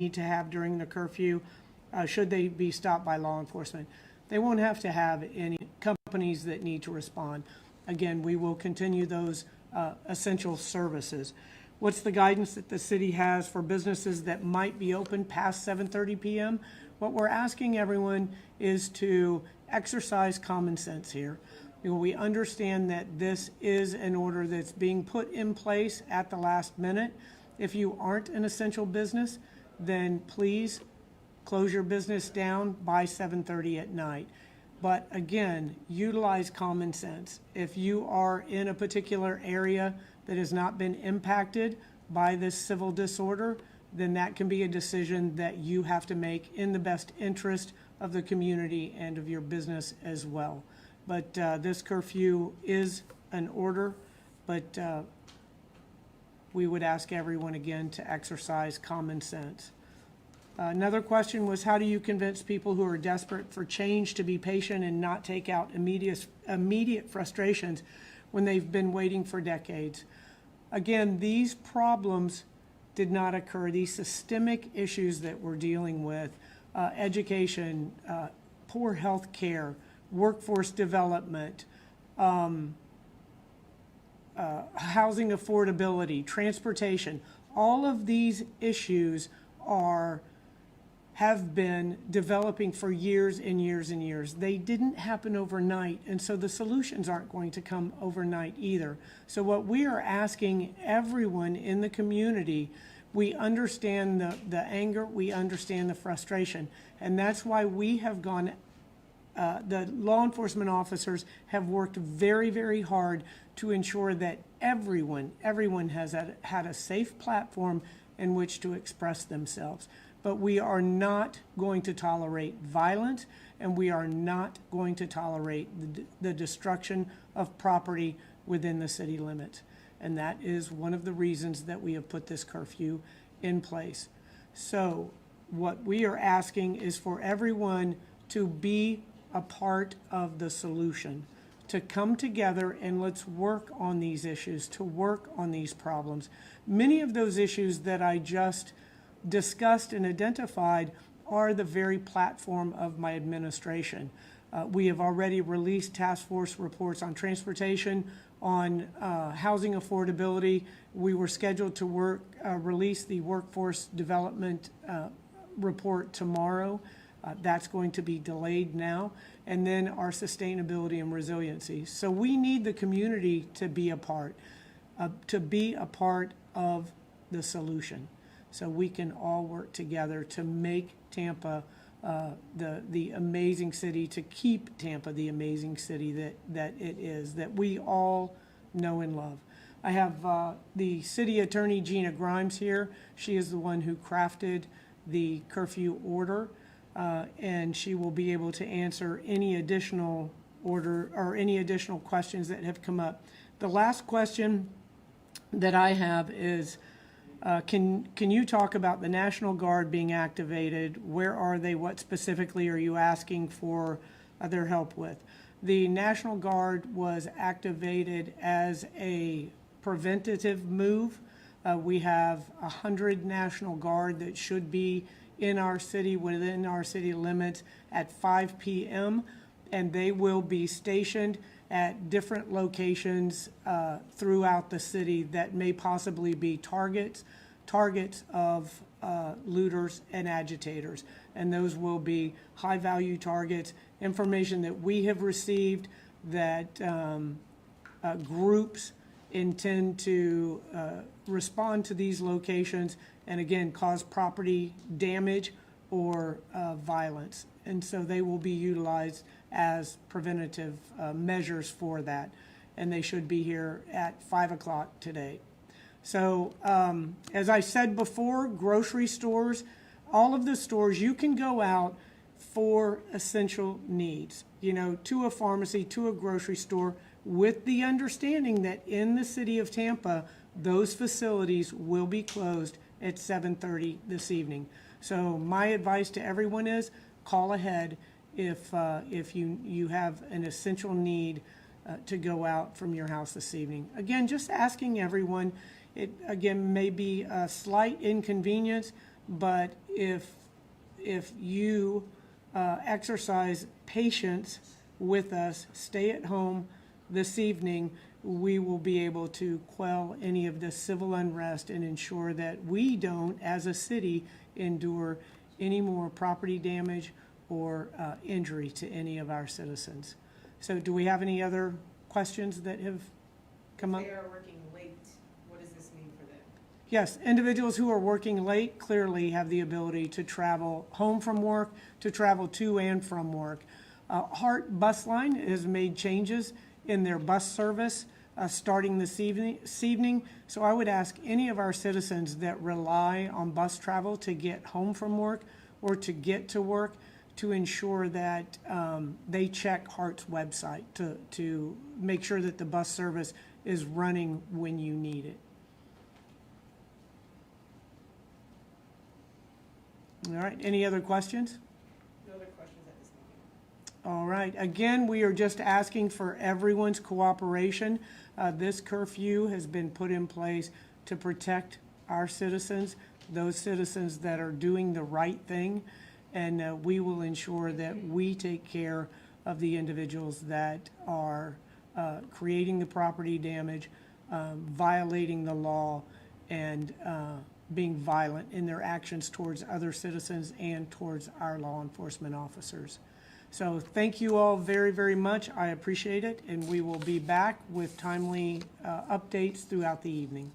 need to have during the curfew, should they be stopped by law enforcement. They won't have to have any companies that need to respond. Again, we will continue those essential services. What's the guidance that the city has for businesses that might be open past 7:30 p.m.? What we're asking everyone is to exercise common sense here. We understand that this is an order that's being put in place at the last minute. If you aren't an essential business, then please close your business down by 7:30 at night. But again, utilize common sense. If you are in a particular area that has not been impacted by this civil disorder, then that can be a decision that you have to make in the best interest of the community and of your business as well. But this curfew is an order, but we would ask everyone again to exercise common sense. Another question was, how do you convince people who are desperate for change to be patient and not take out immediate frustrations when they've been waiting for decades? Again, these problems did not occur. These systemic issues that we're dealing with, education, poor health care, workforce development, housing affordability, transportation, all of these issues have been developing for years and years and years. They didn't happen overnight, and so the solutions aren't going to come overnight either. So what we are asking everyone in the community, we understand the anger, we understand the frustration, and that's why we have gone, the law enforcement officers have worked very, very hard to ensure that everyone has had a safe platform in which to express themselves. But we are not going to tolerate violence, and we are not going to tolerate the destruction of property within the city limits. And that is one of the reasons that we have put this curfew in place. So what we are asking is for everyone to be a part of the solution, to come together and let's work on these issues, to work on these problems. Many of those issues that I just discussed and identified are the very platform of my administration. We have already released task force reports on transportation, on housing affordability. We were scheduled to release the workforce development report tomorrow. That's going to be delayed now. And then our sustainability and resiliency. So we need the community to be a part of the solution, so we can all work together to make Tampa the amazing city, to keep Tampa the amazing city that it is, that we all know and love. I have the city attorney, Gina Grimes, here. She is the one who crafted the curfew order, and she will be able to answer any additional questions that have come up. The last question that I have is, can you talk about the National Guard being activated? Where are they? What specifically are you asking for their help with? The National Guard was activated as a preventative move. We have 100 National Guard that should be in our city, within our city limits at 5 p.m., and they will be stationed at different locations throughout the city that may possibly be targets of looters and agitators. And those will be high-value targets, information that we have received that groups intend to respond to these locations and, again, cause property damage or violence. And so they will be utilized as preventative measures for that. And they should be here at 5 o'clock today. So as I said before, grocery stores, all of the stores, you can go out for essential needs, to a pharmacy, to a grocery store, with the understanding that in the city of Tampa, those facilities will be closed at 7:30 this evening. So my advice to everyone is call ahead if you have an essential need to go out from your house this evening. Again, just asking everyone, it again may be a slight inconvenience, but if you exercise patience with us, stay at home this evening, we will be able to quell any of the civil unrest and ensure that we don't, as a city, endure any more property damage or injury to any of our citizens. So do we have any other questions that have come up? If they are working late, what does this mean for them? Yes, individuals who are working late clearly have the ability to travel home from work, to travel to and from work. Hart Bus Line has made changes in their bus service starting this evening. So I would ask any of our citizens that rely on bus travel to get home from work or to get to work to ensure that they check Hart's website to make sure that the bus service is running when you need it. All right, any other questions? No other questions at this moment. All right, again, we are just asking for everyone's cooperation. This curfew has been put in place to protect our citizens, those citizens that are doing the right thing, and we will ensure that we take care of the individuals that are creating the property damage, violating the law, and being violent in their actions towards other citizens and towards our law enforcement officers. So thank you all very, very much. I appreciate it, and we will be back with timely updates throughout the evening.